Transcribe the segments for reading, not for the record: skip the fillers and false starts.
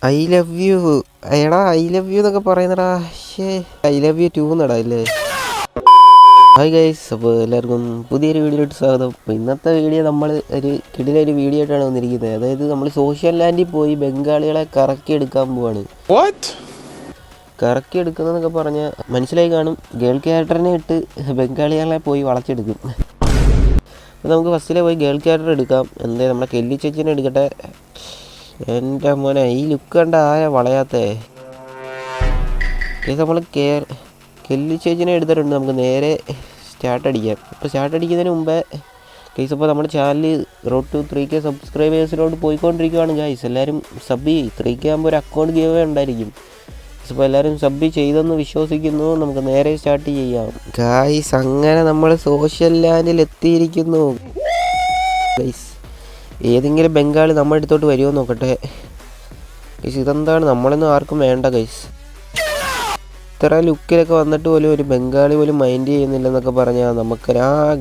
I love you. എടാ I love you എന്നൊക്കെ പറയുന്നടാ. I love you 2 എന്നടാ അല്ലേ. ഹായ് ഗൈസ്, അപ്പോൾ എല്ലാവർക്കും പുതിയൊരു വീഡിയോയിലോട്ട് സ്വാഗതം. അപ്പോൾ ഇന്നത്തെ വീഡിയോ നമ്മൾ ഒരു കിടിലൊരു വീഡിയോ ആയിട്ടാണ് വന്നിരിക്കുന്നത്. അതായത് നമ്മൾ സോഷ്യൽ ലാൻഡിൽ പോയി ബംഗാളികളെ കറക്കിയെടുക്കാൻ പോവാണ്. കറക്കിയെടുക്കുന്നതെന്നൊക്കെ പറഞ്ഞാൽ മനസ്സിലായി കാണും. ഗേൾ ക്യാരക്ടറിനെ ഇട്ട് ബംഗാളികളെ പോയി വളച്ചെടുക്കും. അപ്പോൾ നമുക്ക് ഫസ്റ്റിലെ പോയി ഗേൾ ക്യാരക്ടർ എടുക്കാം. എന്താ നമ്മളെ കെല്ലി ചേച്ചിനെ എടുക്കട്ടെ. എൻ്റെ മോനെ ഈ ലുക്ക് കണ്ട ആയ വളയാത്തേ. ഇത് നമ്മൾ കെല്ലി ചേച്ചിനെ എടുത്തിട്ടുണ്ട്. നമുക്ക് നേരെ സ്റ്റാർട്ട് അടിക്കാം. അപ്പോൾ സ്റ്റാർട്ട് അടിക്കുന്നതിന് മുമ്പേ ഗൈസ്, അപ്പോൾ നമ്മുടെ ചാനൽ റോഡ് ടു 3K സബ്സ്ക്രൈബേഴ്സിലോട്ട് പോയിക്കൊണ്ടിരിക്കുകയാണ് ഗൈസ്. എല്ലാവരും സബ് ചെയ്യും. 3K ആകുമ്പോൾ ഒരു അക്കൗണ്ട് ഗീവ് ഉണ്ടായിരിക്കും. അപ്പോൾ എല്ലാവരും സബ് ചെയ്തെന്ന് വിശ്വസിക്കുന്നു. നമുക്ക് നേരെ സ്റ്റാർട്ട് ചെയ്യാം ഗൈസ്. അങ്ങനെ നമ്മൾ സോഷ്യൽ ലാൻഡിൽ എത്തിയിരിക്കുന്നു ഗൈസ്. ഏതെങ്കിലും ബംഗാളി നമ്മുടെ അടുത്തോട്ട് വരുമോ നോക്കട്ടെ ഗൈസ്. ഇതെന്താണ്, നമ്മളൊന്നും ആർക്കും വേണ്ട ഗൈസ്. ഇത്ര ലുക്കിലൊക്കെ വന്നിട്ട് പോലും ഒരു ബംഗാളി പോലും മൈൻഡ് ചെയ്യുന്നില്ലെന്നൊക്കെ പറഞ്ഞാൽ നമുക്ക്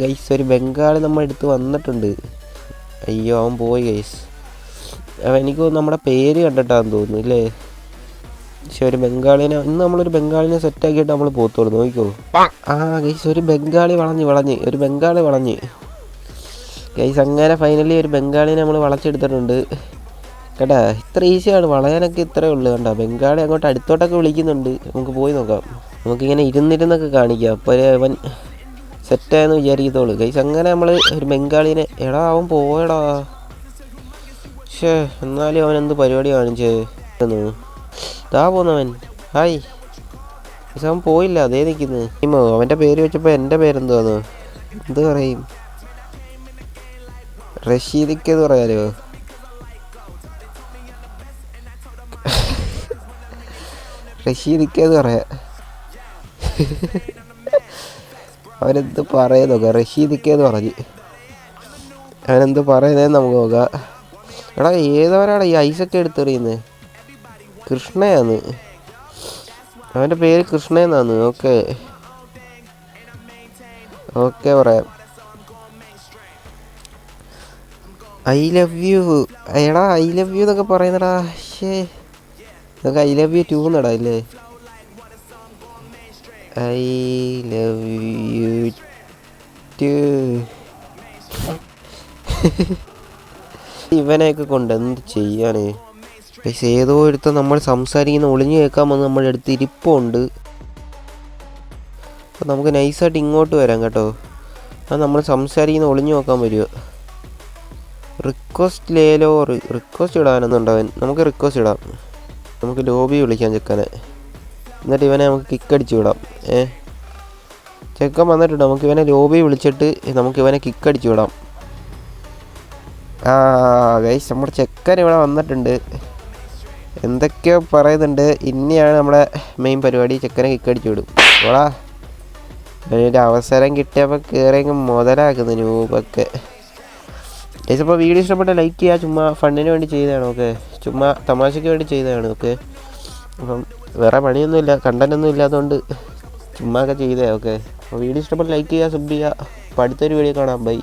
ഗൈസ് ഒരു ബംഗാളി നമ്മുടെ അടുത്ത് വന്നിട്ടുണ്ട്. അയ്യോ അവൻ പോയി ഗൈസ്. എനിക്ക് നമ്മുടെ പേര് കണ്ടിട്ടാന്ന് തോന്നുന്നു ഇല്ലേ. പക്ഷെ ഒരു ബംഗാളിനെ ഇന്ന് നമ്മളൊരു ബംഗാളിനെ സെറ്റാക്കിയിട്ട് നമ്മൾ പോത്തോളൂ. നോക്കിക്കോ. ഗൈസ് ഒരു ബംഗാളി വളഞ്ഞ് ഗൈസ്. അങ്ങനെ ഫൈനലി ഒരു ബംഗാളിനെ നമ്മൾ വളച്ചെടുത്തിട്ടുണ്ട് കേട്ടാ. ഇത്ര ഈസിയാണ് വളയാനൊക്കെ, ഇത്രയേ ഉള്ളൂ കണ്ടാ. ബംഗാളി അങ്ങോട്ട് അടുത്തോട്ടൊക്കെ വിളിക്കുന്നുണ്ട്. നമുക്ക് പോയി നോക്കാം. നമുക്കിങ്ങനെ ഇരുന്നിരുന്നൊക്കെ കാണിക്കാം. അപ്പോൾ അവൻ സെറ്റായെന്ന് വിചാരിക്കത്തോളൂ ഗൈസ്. അങ്ങനെ നമ്മൾ ഒരു ബംഗാളിനെ അവൻ പോയടാ. എന്നാലും അവൻ എന്ത് പരിപാടി കാണിച്ചേ. ഇതാ പോന്നവൻ. Hi guys. അവൻ പോയില്ല, അതേ നിൽക്കുന്നു. അവൻ്റെ പേര് വെച്ചപ്പോൾ എൻ്റെ പേരെന്തുവാന്ന് എന്ത് പറയും? റഷീദിക്കെന്ന് പറയാലോ. റഷീദിക്കെന്ന് പറയാം. അവനെന്ത് പറയുന്നോക്കാം. റഷീദിക്കെന്ന് പറഞ്ഞ് അവനെന്ത് പറയുന്നതെന്ന് നമുക്ക് നോക്കാം. എടാ ഏതവരാണ് ഈ ഐസൊക്കെ എടുത്തെറിയുന്നത്? കൃഷ്ണയാന്ന് അവൻ്റെ പേര്, കൃഷ്ണയെന്നാന്ന്. ഓക്കെ പറയാം. I love you. I love you എന്നൊക്കെ പറയുന്നടാ. ഇതൊക്കെ ഐ ലവ് യു 2 എന്നടാ അല്ലേ. I love you 2. ഇവനെയൊക്കെ കൊണ്ട് എന്ത് ചെയ്യാണ് പക്ഷേ. ഏതോ എടുത്ത് നമ്മൾ സംസാരിക്കുന്ന ഒളിഞ്ഞു കേൾക്കാൻ വന്ന് നമ്മുടെ അടുത്ത് ഇരിപ്പുണ്ട്. അപ്പോൾ നമുക്ക് നൈസായിട്ട് ഇങ്ങോട്ട് വരാം കേട്ടോ. അത് നമ്മൾ സംസാരിക്കുന്ന ഒളിഞ്ഞു നോക്കാൻ വരുമോ? റിക്വസ്റ്റ് ഇടാനൊന്നുണ്ടവൻ. നമുക്ക് റിക്വസ്റ്റ് ഇടാം. നമുക്ക് ലോബി വിളിക്കാം ചെക്കനെ. എന്നിട്ട് ഇവനെ നമുക്ക് കിക്കടിച്ച് വിടാം. ചെക്കൻ വന്നിട്ടുണ്ട്. നമുക്ക് ഇവനെ ലോബി വിളിച്ചിട്ട് നമുക്ക് ഇവനെ കിക്കടിച്ച് വിടാം. ഗൈസ് നമ്മുടെ ചെക്കൻ ഇവിടെ വന്നിട്ടുണ്ട്. എന്തൊക്കെയോ പറയുന്നുണ്ട്. ഇനിയാണ് നമ്മുടെ മെയിൻ പരിപാടി. ചെക്കനെ കിക്കടിച്ച് വിടും. ഓടാ ഒരു അവസരം കിട്ടിയപ്പോൾ കയറിയെങ്കിൽ മുതലാക്കുന്നു നൂബൊക്കെ. ഗൈസ് അപ്പോൾ വീഡിയോ ഇഷ്ടപ്പെട്ട ലൈക്ക് ചെയ്യുക. ചുമ്മാ ഫണ്ടിന് വേണ്ടി ചെയ്തതാണ്. ചുമ്മാ തമാശയ്ക്ക് വേണ്ടി ചെയ്തതാണ്. അപ്പം വേറെ പണിയൊന്നുമില്ല, കണ്ടൻറ്റൊന്നും ഇല്ലാത്തതുകൊണ്ട് ചുമ്മാ ഒക്കെ ചെയ്തേ. അപ്പോൾ വീഡിയോ ഇഷ്ടപ്പെട്ട ലൈക്ക് ചെയ്യുക, സബ് ചെയ്യുക. അപ്പോൾ അടുത്തൊരു വീഡിയോ കാണാം. ബൈ.